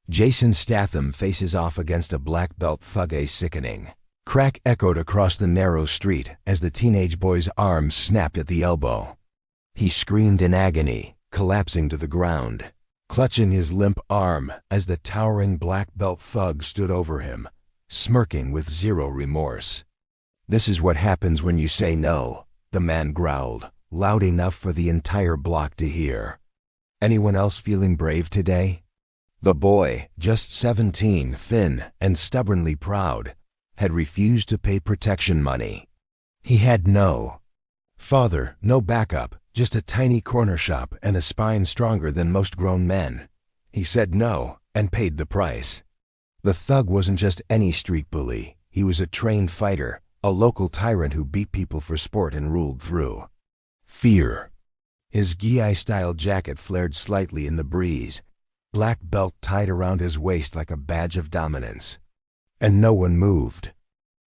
Jason Statham faces off against a black belt thug. A sickening crack echoed across the narrow street as the teenage boy's arms snapped at the elbow. He screamed in agony, collapsing to the ground, clutching his limp arm as the towering black belt thug stood over him, smirking with zero remorse. "This is what happens when you say no," the man growled, loud enough for the entire block to hear. "Anyone else feeling brave today?" The boy, just 17, thin and stubbornly proud, had refused to pay protection money. He had no father, no backup, just a tiny corner shop and a spine stronger than most grown men. He said no and paid the price. The thug wasn't just any street bully. He was a trained fighter, a local tyrant who beat people for sport and ruled through fear. His gi-style jacket flared slightly in the breeze, black belt tied around his waist like a badge of dominance. And no one moved.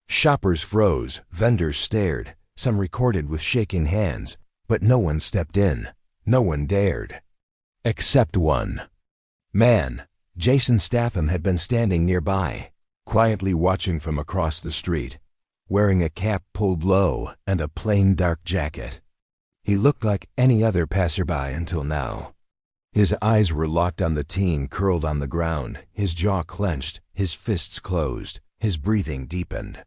Shoppers froze, vendors stared, some recorded with shaking hands, but no one stepped in. No one dared. Except one man. Jason Statham had been standing nearby, quietly watching from across the street, wearing a cap pulled low and a plain dark jacket. He looked like any other passerby until now. His eyes were locked on the teen curled on the ground, his jaw clenched, his fists closed, his breathing deepened.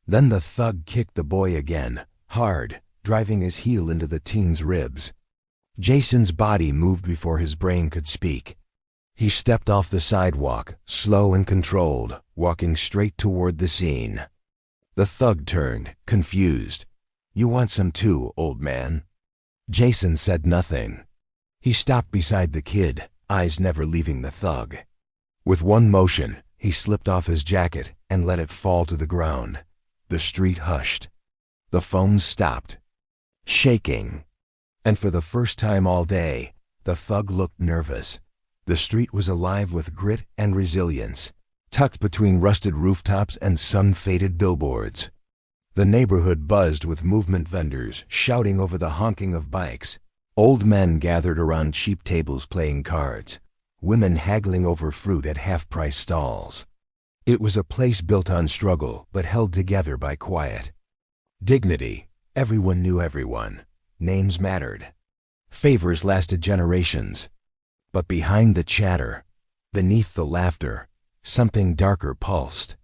Then the thug kicked the boy again, hard, driving his heel into the teen's ribs. Jason's body moved before his brain could speak. He stepped off the sidewalk, slow and controlled, walking straight toward the scene. The thug turned, confused. "You want some too, old man?" Jason said nothing. He stopped beside the kid, eyes never leaving the thug. With one motion, he slipped off his jacket and let it fall to the ground. The street hushed. The phones stopped, shaking. And for the first time all day, the thug looked nervous. The street was alive with grit and resilience, tucked between rusted rooftops and sun-faded billboards. The neighborhood buzzed with movement vendors shouting over the honking of bikes. Old men gathered around cheap tables playing cards, women haggling over fruit at half-price stalls. It was a place built on struggle but held together by quiet dignity. Everyone knew everyone. Names mattered. Favors lasted generations. But behind the chatter, beneath the laughter, something darker pulsed.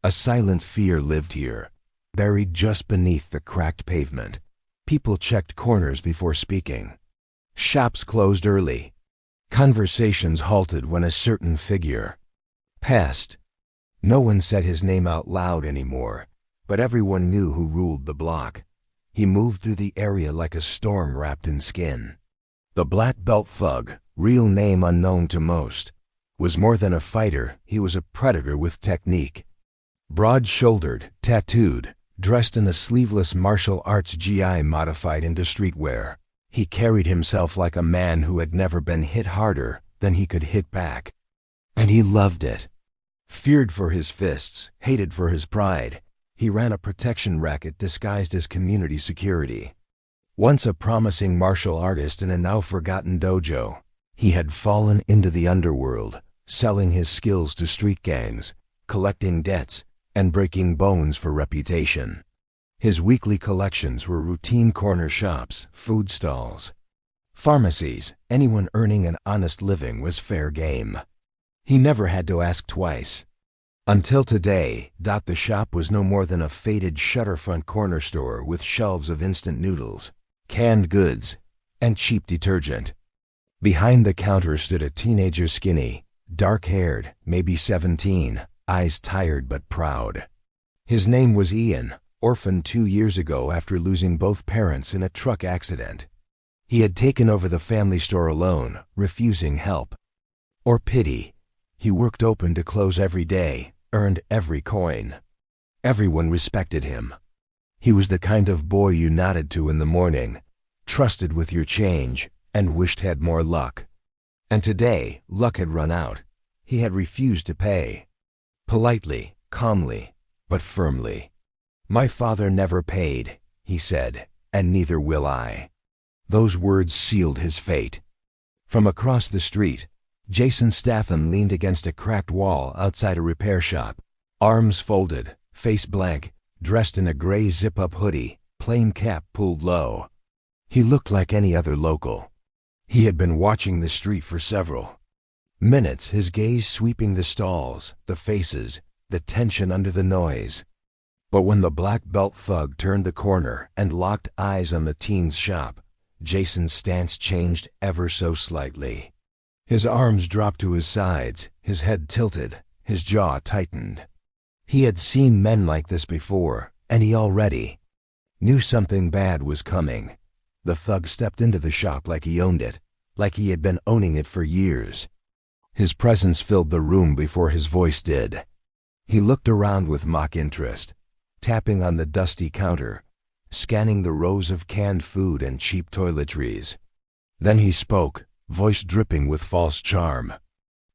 A silent fear lived here, buried just beneath the cracked pavement. People checked corners before speaking. Shops closed early. Conversations halted when a certain figure passed. No one said his name out loud anymore, but everyone knew who ruled the block. He moved through the area like a storm wrapped in skin. The black belt thug, real name unknown to most, was more than a fighter. He was a predator with technique. Broad-shouldered, tattooed, dressed in a sleeveless martial arts gi modified into streetwear, he carried himself like a man who had never been hit harder than he could hit back. And he loved it. Feared for his fists, hated for his pride, he ran a protection racket disguised as community security. Once a promising martial artist in a now-forgotten dojo, he had fallen into the underworld, selling his skills to street gangs, collecting debts, and breaking bones for reputation. His weekly collections were routine corner shops, food stalls, pharmacies. Anyone earning an honest living was fair game. He never had to ask twice. Until today, the shop was no more than a faded shutterfront corner store with shelves of instant noodles, canned goods, and cheap detergent. Behind the counter stood a teenager, skinny, dark-haired, maybe 17, eyes tired but proud. His name was Ian, orphaned 2 years ago after losing both parents in a truck accident. He had taken over the family store alone, refusing help or pity. He worked open to close every day, earned every coin. Everyone respected him. He was the kind of boy you nodded to in the morning, trusted with your change, and wished had more luck. And today, luck had run out. He had refused to pay. Politely, calmly, but firmly. "My father never paid," he said, "and neither will I." Those words sealed his fate. From across the street, Jason Statham leaned against a cracked wall outside a repair shop. Arms folded, face blank, dressed in a gray zip-up hoodie, plain cap pulled low. He looked like any other local. He had been watching the street for several minutes, his gaze sweeping the stalls, the faces, the tension under the noise. But when the black belt thug turned the corner and locked eyes on the teen's shop, Jason's stance changed ever so slightly. His arms dropped to his sides, his head tilted, his jaw tightened. He had seen men like this before, and he already knew something bad was coming. The thug stepped into the shop like he owned it, like he had been owning it for years. His presence filled the room before his voice did. He looked around with mock interest, tapping on the dusty counter, scanning the rows of canned food and cheap toiletries. Then he spoke, voice dripping with false charm.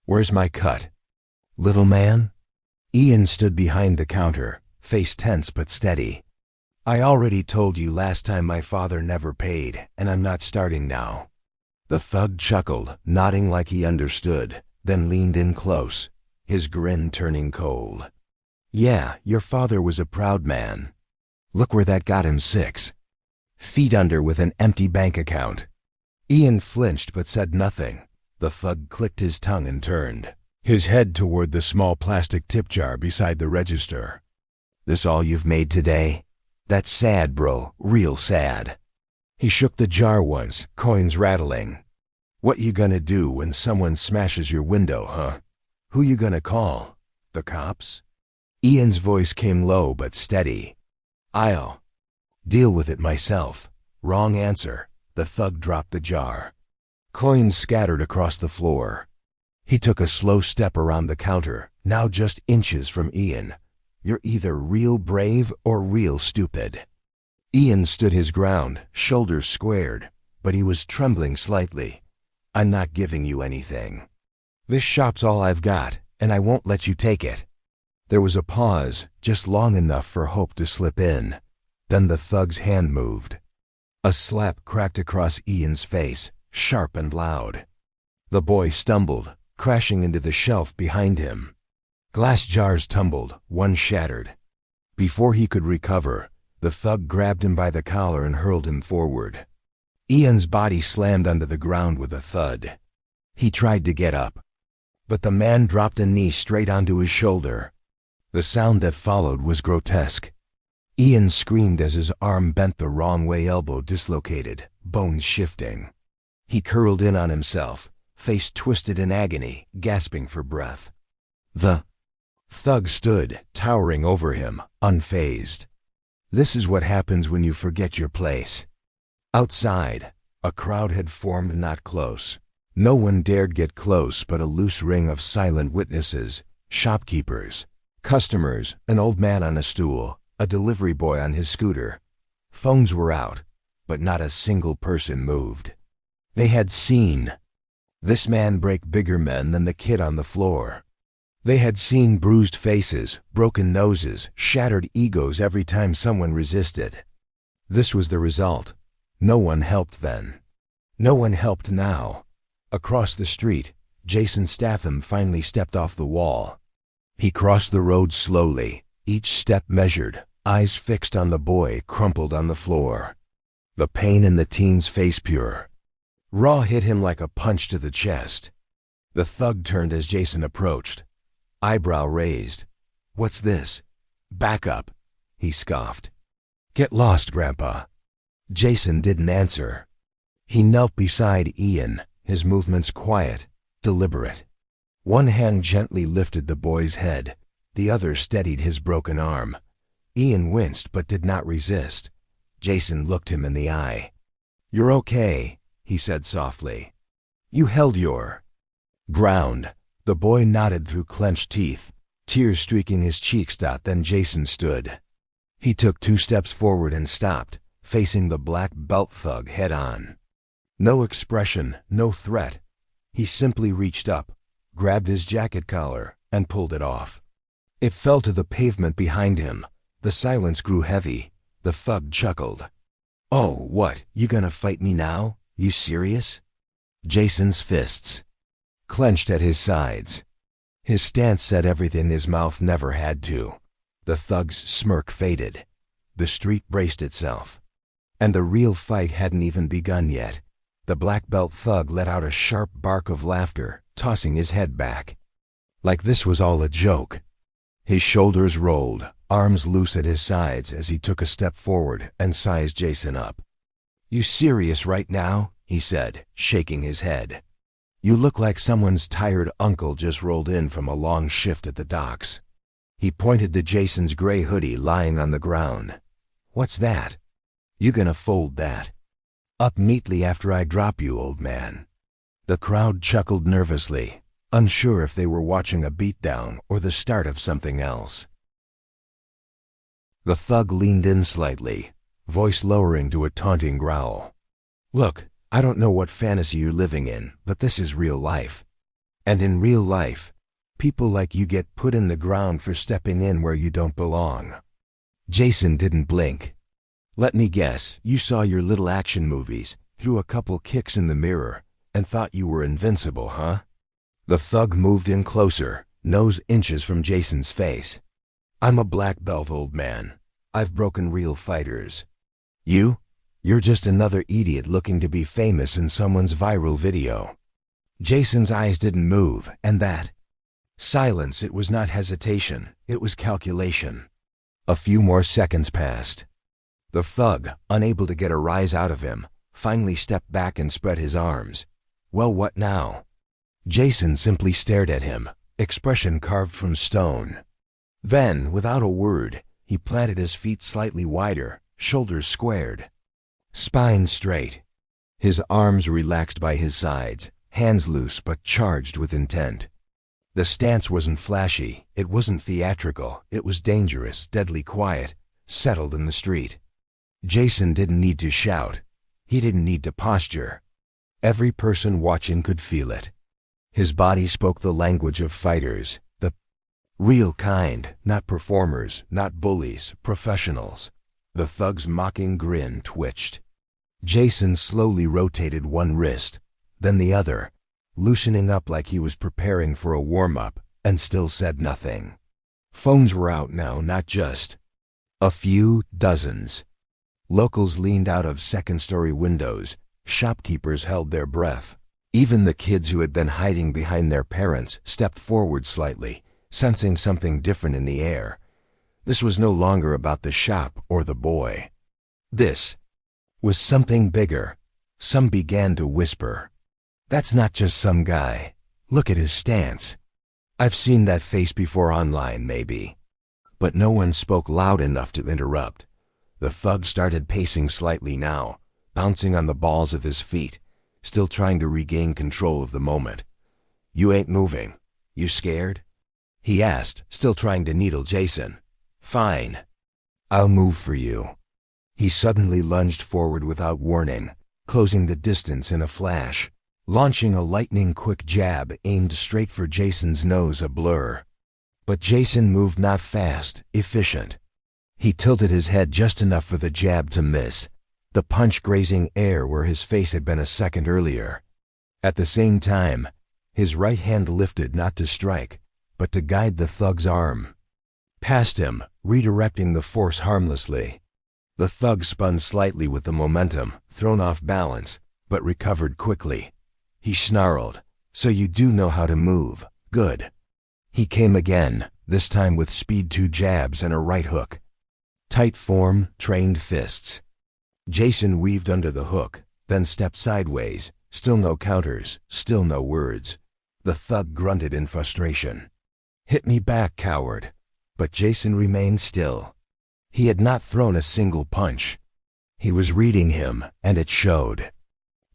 "Where's my cut, little man?" Ian stood behind the counter, face tense but steady. "I already told you last time my father never paid, and I'm not starting now." The thug chuckled, nodding like he understood, then leaned in close, his grin turning cold. "Yeah, your father was a proud man. Look where that got him 6 feet under with an empty bank account." Ian flinched but said nothing. The thug clicked his tongue and turned, his head toward the small plastic tip jar beside the register. "This all you've made today? That's sad, bro, real sad." He shook the jar once, coins rattling. "What you gonna do when someone smashes your window, huh? Who you gonna call? The cops?" Ian's voice came low but steady. "I'll deal with it myself." Wrong answer. The thug dropped the jar. Coins scattered across the floor. He took a slow step around the counter, now just inches from Ian. "You're either real brave or real stupid." Ian stood his ground, shoulders squared, but he was trembling slightly. "I'm not giving you anything. This shop's all I've got, and I won't let you take it." There was a pause, just long enough for hope to slip in. Then the thug's hand moved. A slap cracked across Ian's face, sharp and loud. The boy stumbled, crashing into the shelf behind him. Glass jars tumbled, one shattered. Before he could recover, the thug grabbed him by the collar and hurled him forward. Ian's body slammed onto the ground with a thud. He tried to get up, but the man dropped a knee straight onto his shoulder. The sound that followed was grotesque. Ian screamed as his arm bent the wrong way, elbow dislocated, bones shifting. He curled in on himself, face twisted in agony, gasping for breath. The thug stood, towering over him, unfazed. This is what happens when you forget your place. Outside, a crowd had formed not close. No one dared get close but a loose ring of silent witnesses, shopkeepers, customers, an old man on a stool, a delivery boy on his scooter. Phones were out, but not a single person moved. They had seen this man break bigger men than the kid on the floor. They had seen bruised faces, broken noses, shattered egos every time someone resisted. This was the result. No one helped then. No one helped now. Across the street, Jason Statham finally stepped off the wall. He crossed the road slowly, each step measured, eyes fixed on the boy crumpled on the floor. The pain in the teen's face pure. Raw hit him like a punch to the chest. The thug turned as Jason approached, eyebrow raised. "What's this?" "Back up," he scoffed. "Get lost, Grandpa." Jason didn't answer. He knelt beside Ian, his movements quiet, deliberate. One hand gently lifted the boy's head, the other steadied his broken arm. Ian winced but did not resist. Jason looked him in the eye. "You're okay," he said softly. "You held your ground." The boy nodded through clenched teeth, tears streaking his cheeks. Then Jason stood. He took 2 steps forward and stopped, facing the black belt thug head on. No expression, no threat. He simply reached up, grabbed his jacket collar, and pulled it off. It fell to the pavement behind him. The silence grew heavy. The thug chuckled. "Oh, what, you gonna fight me now? You serious?" Jason's fists clenched at his sides. His stance said everything his mouth never had to. The thug's smirk faded. The street braced itself. And the real fight hadn't even begun yet. The black belt thug let out a sharp bark of laughter, tossing his head back. Like this was all a joke. His shoulders rolled, arms loose at his sides as he took a step forward and sized Jason up. "You serious right now?" he said, shaking his head. "You look like someone's tired uncle just rolled in from a long shift at the docks." He pointed to Jason's gray hoodie lying on the ground. "What's that?" "You gonna fold that up neatly after I drop you, old man." The crowd chuckled nervously, unsure if they were watching a beatdown or the start of something else. The thug leaned in slightly, voice lowering to a taunting growl. "Look, I don't know what fantasy you're living in, but this is real life. And in real life, people like you get put in the ground for stepping in where you don't belong." Jason didn't blink. "Let me guess, you saw your little action movies, threw a couple kicks in the mirror, and thought you were invincible, huh?" The thug moved in closer, nose inches from Jason's face. "I'm a black belt, old man. I've broken real fighters. You're just another idiot looking to be famous in someone's viral video." Jason's eyes didn't move, and that silence, it was not hesitation, it was calculation. A few more seconds passed. The thug, unable to get a rise out of him, finally stepped back and spread his arms. "Well, what now?" Jason simply stared at him, expression carved from stone. Then, without a word, he planted his feet slightly wider, shoulders squared, spine straight. His arms relaxed by his sides, hands loose but charged with intent. The stance wasn't flashy, it wasn't theatrical, it was dangerous, deadly quiet, settled in the street. Jason didn't need to shout. He didn't need to posture. Every person watching could feel it. His body spoke the language of fighters, the real kind, not performers, not bullies, professionals. The thug's mocking grin twitched. Jason slowly rotated one wrist, then the other, loosening up like he was preparing for a warm-up, and still said nothing. Phones were out now, not just a few, dozens. Locals leaned out of second-story windows. Shopkeepers held their breath. Even the kids who had been hiding behind their parents stepped forward slightly, sensing something different in the air. This was no longer about the shop or the boy. This was something bigger. Some began to whisper. "That's not just some guy. Look at his stance. I've seen that face before online, maybe." But no one spoke loud enough to interrupt. The thug started pacing slightly now, bouncing on the balls of his feet, still trying to regain control of the moment. "You ain't moving. You scared?" he asked, still trying to needle Jason. "Fine. I'll move for you." He suddenly lunged forward without warning, closing the distance in a flash, launching a lightning-quick jab aimed straight for Jason's nose, a blur. But Jason moved not fast, efficient. He tilted his head just enough for the jab to miss, the punch grazing air where his face had been a second earlier. At the same time, his right hand lifted not to strike, but to guide the thug's arm. Past him, redirecting the force harmlessly. The thug spun slightly with the momentum, thrown off balance, but recovered quickly. He snarled, "So you do know how to move. Good." He came again, this time with speed, 2 jabs and a right hook. Tight form, trained fists. Jason weaved under the hook, then stepped sideways. Still no counters, still no words. The thug grunted in frustration. "Hit me back, coward." But Jason remained still. He had not thrown a single punch. He was reading him, and it showed.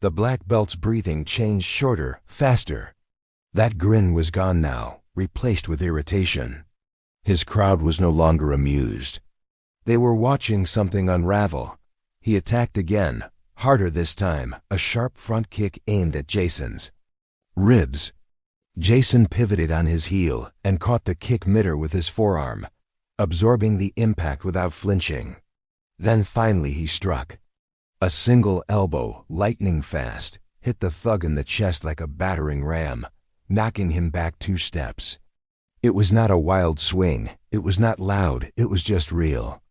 The black belt's breathing changed shorter, faster. That grin was gone now, replaced with irritation. His crowd was no longer amused. They were watching something unravel. He attacked again, harder this time, a sharp front kick aimed at Jason's ribs. Jason pivoted on his heel and caught the kick midder with his forearm, absorbing the impact without flinching. Then finally he struck. A single elbow, lightning fast, hit the thug in the chest like a battering ram, knocking him back 2 steps. It was not a wild swing, it was not loud, it was just real.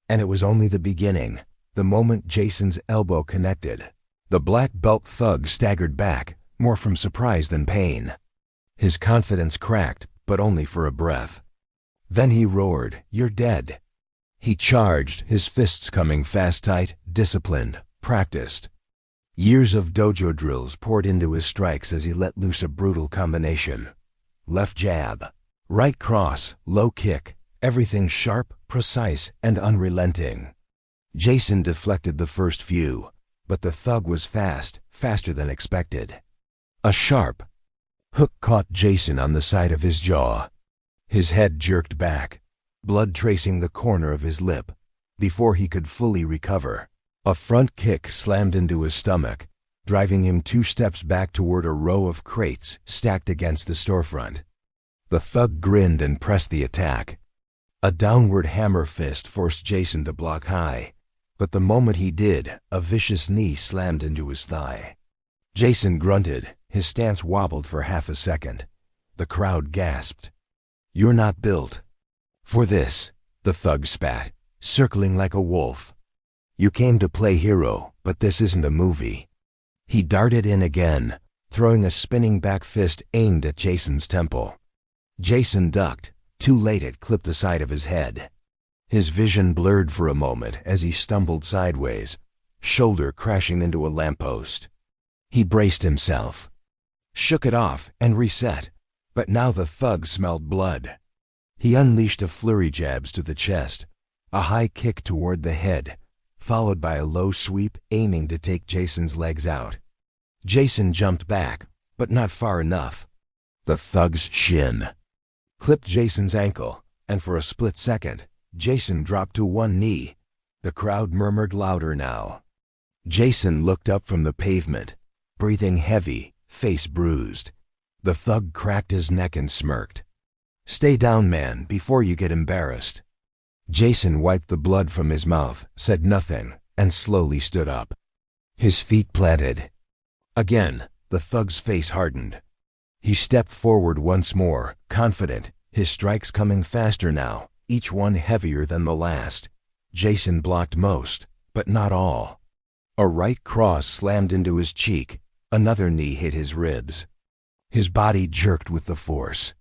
And it was only the beginning. The moment Jason's elbow connected, the black belt thug staggered back, more from surprise than pain. His confidence cracked, but only for a breath. Then he roared, "You're dead." He charged, his fists coming fast, tight, disciplined, practiced. Years of dojo drills poured into his strikes as he let loose a brutal combination. Left jab, right cross, low kick, everything sharp, precise, and unrelenting. Jason deflected the first few, but the thug was fast, faster than expected. A sharp hook caught Jason on the side of his jaw. His head jerked back, blood tracing the corner of his lip. Before he could fully recover, a front kick slammed into his stomach, driving him 2 steps back toward a row of crates stacked against the storefront. The thug grinned and pressed the attack. A downward hammer fist forced Jason to block high, but the moment he did, a vicious knee slammed into his thigh. Jason grunted, his stance wobbled for half a second. The crowd gasped. "You're not built for this," the thug spat, circling like a wolf. "You came to play hero, but this isn't a movie." He darted in again, throwing a spinning back fist aimed at Jason's temple. Jason ducked. Too late, it clipped the side of his head. His vision blurred for a moment as he stumbled sideways, shoulder crashing into a lamppost. He braced himself, shook it off, and reset, but now the thug smelled blood. He unleashed a flurry jabs to the chest, a high kick toward the head, followed by a low sweep aiming to take Jason's legs out. Jason jumped back, but not far enough. The thug's shin clipped Jason's ankle, and for a split second, Jason dropped to one knee. The crowd murmured louder now. Jason looked up from the pavement, breathing heavy, face bruised. The thug cracked his neck and smirked. "Stay down, man, before you get embarrassed." Jason wiped the blood from his mouth, said nothing, and slowly stood up. His feet planted. Again, the thug's face hardened. He stepped forward once more, confident, his strikes coming faster now, each one heavier than the last. Jason blocked most, but not all. A right cross slammed into his cheek, another knee hit his ribs. His body jerked with the force.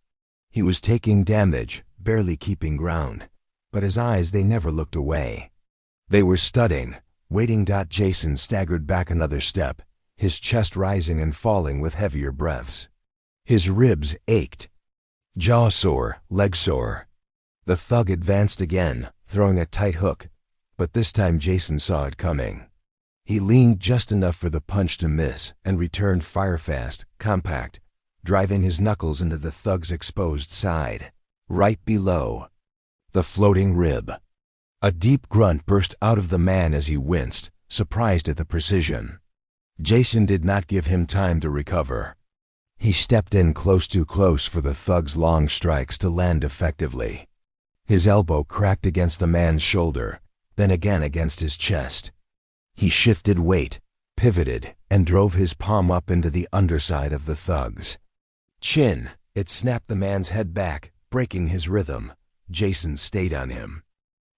He was taking damage, barely keeping ground, but his eyes, they never looked away. They were studying, waiting. Jason staggered back another step, his chest rising and falling with heavier breaths. His ribs ached. Jaw sore, leg sore. The thug advanced again, throwing a tight hook, but this time Jason saw it coming. He leaned just enough for the punch to miss and returned fire-fast, compact, driving his knuckles into the thug's exposed side, right below the floating rib. A deep grunt burst out of the man as he winced, surprised at the precision. Jason did not give him time to recover. He stepped in too close for the thug's long strikes to land effectively. His elbow cracked against the man's shoulder, then again against his chest. He shifted weight, pivoted, and drove his palm up into the underside of the thug's chin. It snapped the man's head back, breaking his rhythm. Jason stayed on him.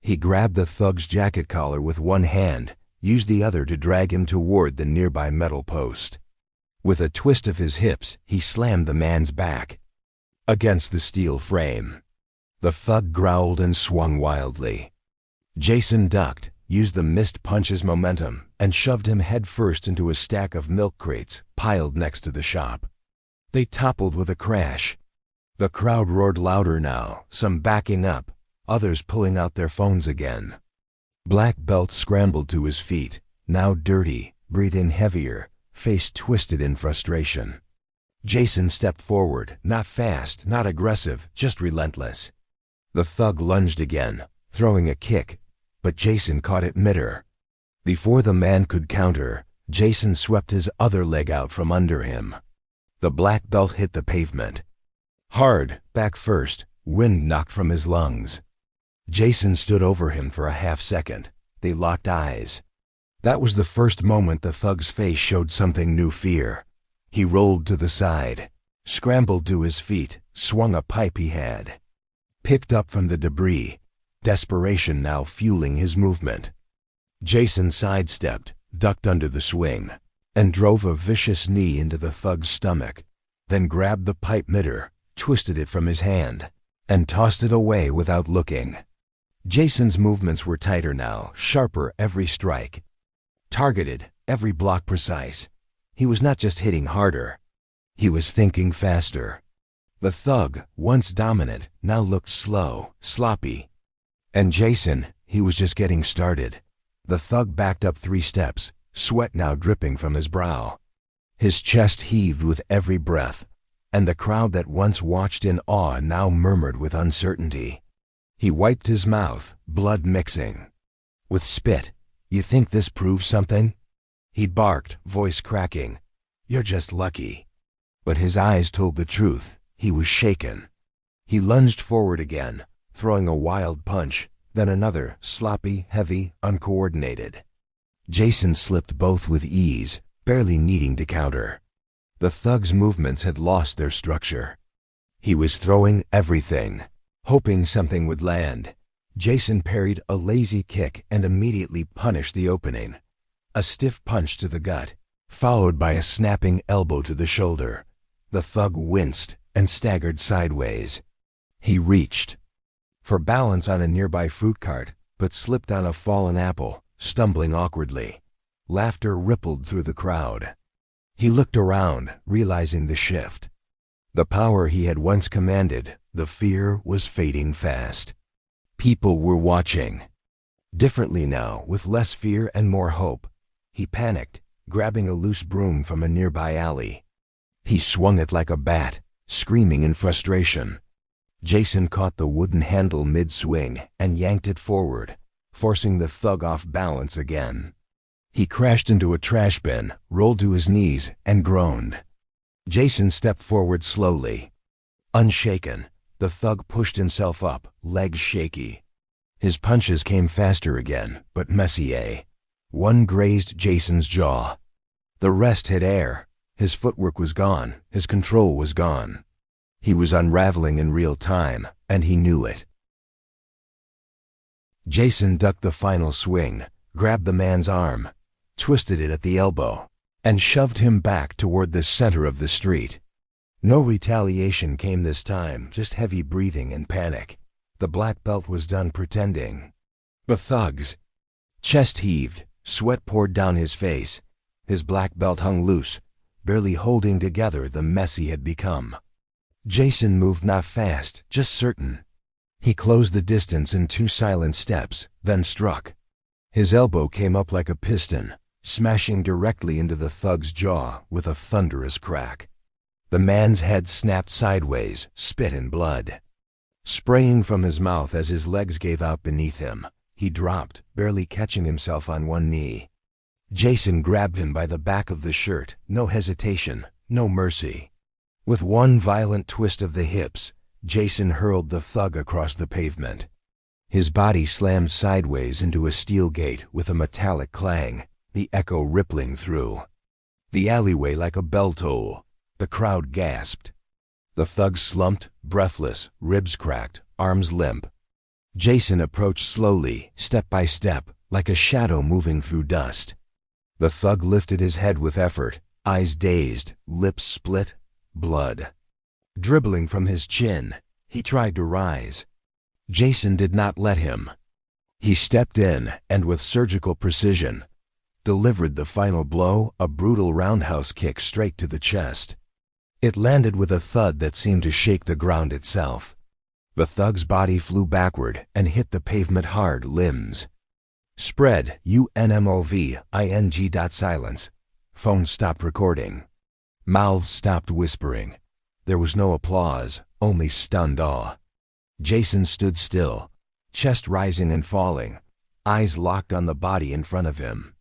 He grabbed the thug's jacket collar with one hand, used the other to drag him toward the nearby metal post. With a twist of his hips, he slammed the man's back against the steel frame. The thug growled and swung wildly. Jason ducked, used the missed punch's momentum, and shoved him headfirst into a stack of milk crates piled next to the shop. They toppled with a crash. The crowd roared louder now, some backing up, others pulling out their phones again. Black Belt scrambled to his feet, now dirty, breathing heavier, face twisted in frustration. Jason stepped forward, not fast, not aggressive, just relentless. The thug lunged again, throwing a kick, but Jason caught it midair. Before the man could counter, Jason swept his other leg out from under him. The black belt hit the pavement. Hard, back first, wind knocked from his lungs. Jason stood over him for a half second. They locked eyes. That was the first moment the thug's face showed something new: fear. He rolled to the side, scrambled to his feet, swung a pipe he had picked up from the debris, desperation now fueling his movement. Jason sidestepped, ducked under the swing, and drove a vicious knee into the thug's stomach, then grabbed the pipe mitter, twisted it from his hand, and tossed it away without looking. Jason's movements were tighter now, sharper every strike. Targeted, every block precise. He was not just hitting harder. He was thinking faster. The thug, once dominant, now looked slow, sloppy. And Jason, he was just getting started. The thug backed up 3 steps, sweat now dripping from his brow. His chest heaved with every breath, and the crowd that once watched in awe now murmured with uncertainty. He wiped his mouth, blood mixing with spit. "You think this proves something?" He barked, voice cracking. "You're just lucky." But his eyes told the truth. He was shaken. He lunged forward again, throwing a wild punch, then another, sloppy, heavy, uncoordinated. Jason slipped both with ease, barely needing to counter. The thug's movements had lost their structure. He was throwing everything, hoping something would land. Jason parried a lazy kick and immediately punished the opening. A stiff punch to the gut, followed by a snapping elbow to the shoulder. The thug winced and staggered sideways. He reached for balance on a nearby fruit cart, but slipped on a fallen apple, stumbling awkwardly. Laughter rippled through the crowd. He looked around, realizing the shift. The power he had once commanded, the fear was fading fast. People were watching. Differently now, with less fear and more hope. He panicked, grabbing a loose broom from a nearby alley. He swung it like a bat, screaming in frustration. Jason caught the wooden handle mid-swing and yanked it forward, forcing the thug off balance again. He crashed into a trash bin, rolled to his knees, and groaned. Jason stepped forward slowly. Unshaken, the thug pushed himself up, legs shaky. His punches came faster again, but Messier. One grazed Jason's jaw. The rest hit air. His footwork was gone, his control was gone. He was unraveling in real time, and he knew it. Jason ducked the final swing, grabbed the man's arm, twisted it at the elbow, and shoved him back toward the center of the street. No retaliation came this time, just heavy breathing and panic. The black belt was done pretending. The thug's chest heaved, sweat poured down his face. His black belt hung loose, barely holding together the mess he had become. Jason moved not fast, just certain. He closed the distance in 2 silent steps, then struck. His elbow came up like a piston, smashing directly into the thug's jaw with a thunderous crack. The man's head snapped sideways, spit and blood. Spraying from his mouth as his legs gave out beneath him, he dropped, barely catching himself on one knee. Jason grabbed him by the back of the shirt, no hesitation, no mercy. With one violent twist of the hips, Jason hurled the thug across the pavement. His body slammed sideways into a steel gate with a metallic clang, the echo rippling through the alleyway like a bell toll. The crowd gasped. The thug slumped, breathless, ribs cracked, arms limp. Jason approached slowly, step by step, like a shadow moving through dust. The thug lifted his head with effort, eyes dazed, lips split, blood dribbling from his chin. He tried to rise. Jason did not let him. He stepped in and with surgical precision delivered the final blow, a brutal roundhouse kick straight to the chest. It landed with a thud that seemed to shake the ground itself. The thug's body flew backward and hit the pavement hard, limbs spread, UNMOVING. Silence. Phone stopped recording. Mouths stopped whispering. There was no applause, only stunned awe. Jason stood still, chest rising and falling, eyes locked on the body in front of him.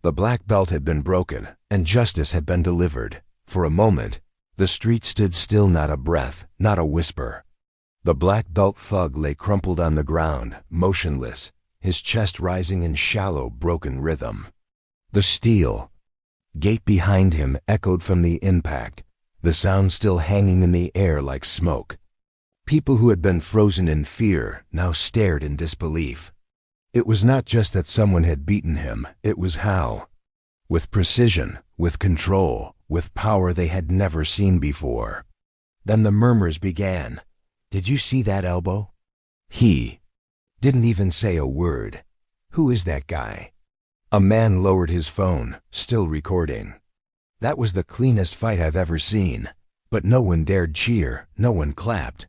The black belt had been broken, and justice had been delivered. For a moment, the street stood still, not a breath, not a whisper. The black belt thug lay crumpled on the ground, motionless, his chest rising in shallow, broken rhythm. The steel gate behind him echoed from the impact, the sound still hanging in the air like smoke. People who had been frozen in fear now stared in disbelief. It was not just that someone had beaten him, it was how. With precision, with control, with power they had never seen before. Then the murmurs began. "Did you see that elbow?" He didn't even say a word. "Who is that guy?" A man lowered his phone, still recording. "That was the cleanest fight I've ever seen." But no one dared cheer, no one clapped.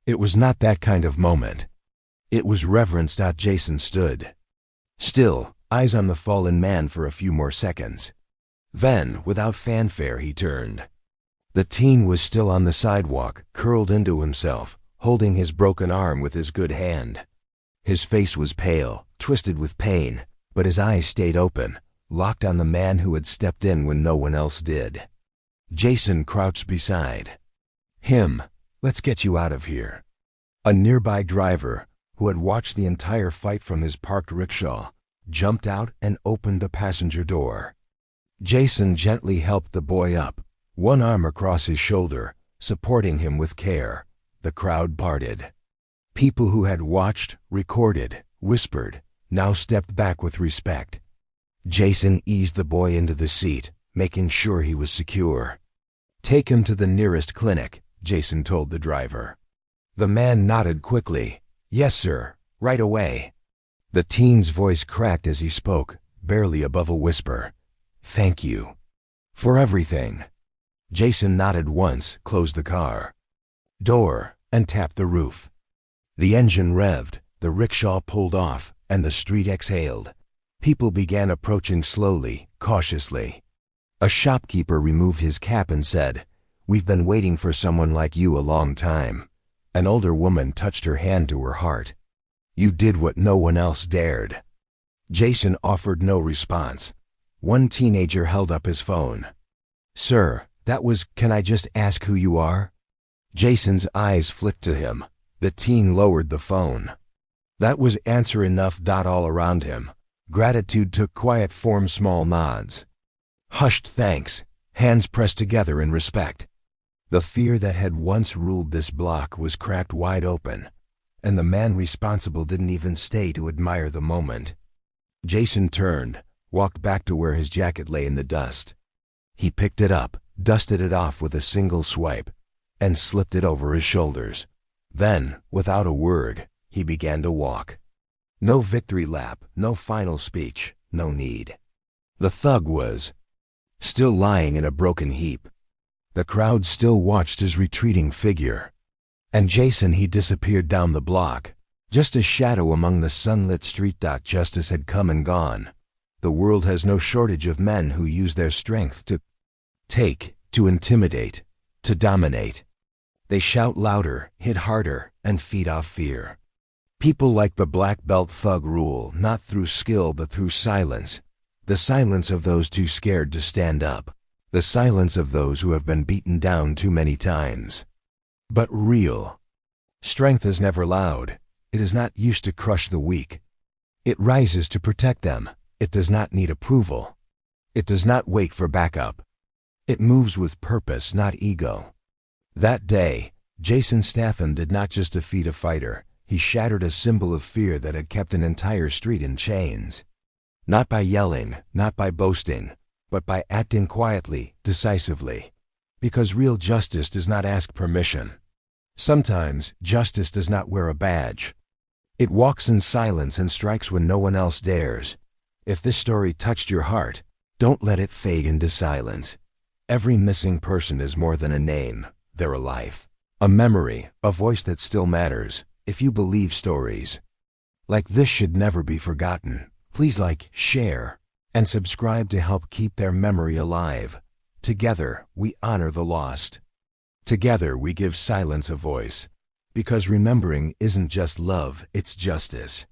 It was not that kind of moment. It was reverence. Jason stood still, eyes on the fallen man for a few more seconds. Then, without fanfare, he turned. The teen was still on the sidewalk, curled into himself, holding his broken arm with his good hand. His face was pale, twisted with pain, but his eyes stayed open, locked on the man who had stepped in when no one else did. Jason crouched beside him. "Let's get you out of here." A nearby driver, who had watched the entire fight from his parked rickshaw, jumped out and opened the passenger door. Jason gently helped the boy up, one arm across his shoulder, supporting him with care. The crowd parted. People who had watched, recorded, whispered, now stepped back with respect. Jason eased the boy into the seat, making sure he was secure. "Take him to the nearest clinic," Jason told the driver. The man nodded quickly. "Yes, sir, right away." The teen's voice cracked as he spoke, barely above a whisper. "Thank you for everything." Jason nodded once, closed the car door, and tapped the roof. The engine revved, the rickshaw pulled off, and the street exhaled. People began approaching slowly, cautiously. A shopkeeper removed his cap and said, "We've been waiting for someone like you a long time." An older woman touched her hand to her heart. "You did what no one else dared." Jason offered no response. One teenager held up his phone. "Sir, that was, can I just ask who you are?" Jason's eyes flicked to him. The teen lowered the phone. That was answer enough. All around him, gratitude took quiet form, small nods. Hushed thanks, hands pressed together in respect. The fear that had once ruled this block was cracked wide open, and the man responsible didn't even stay to admire the moment. Jason turned, walked back to where his jacket lay in the dust. He picked it up, dusted it off with a single swipe, and slipped it over his shoulders. Then, without a word, he began to walk. No victory lap, no final speech, no need. The thug was still lying in a broken heap. The crowd still watched his retreating figure. And Jason, he disappeared down the block, just a shadow among the sunlit street. Justice had come and gone. The world has no shortage of men who use their strength to take, to intimidate, to dominate. They shout louder, hit harder, and feed off fear. People like the black belt thug rule not through skill but through silence. The silence of those too scared to stand up. The silence of those who have been beaten down too many times. But real strength is never loud. It is not used to crush the weak. It rises to protect them. It does not need approval. It does not wait for backup. It moves with purpose, not ego. That day, Jason Statham did not just defeat a fighter. He shattered a symbol of fear that had kept an entire street in chains. Not by yelling, not by boasting, but by acting quietly, decisively. Because real justice does not ask permission. Sometimes, justice does not wear a badge. It walks in silence and strikes when no one else dares. If this story touched your heart, don't let it fade into silence. Every missing person is more than a name. They're a life. A memory, a voice that still matters. If you believe stories like this should never be forgotten, please like, share, and subscribe to help keep their memory alive. Together, we honor the lost. Together, we give silence a voice. Because remembering isn't just love, it's justice.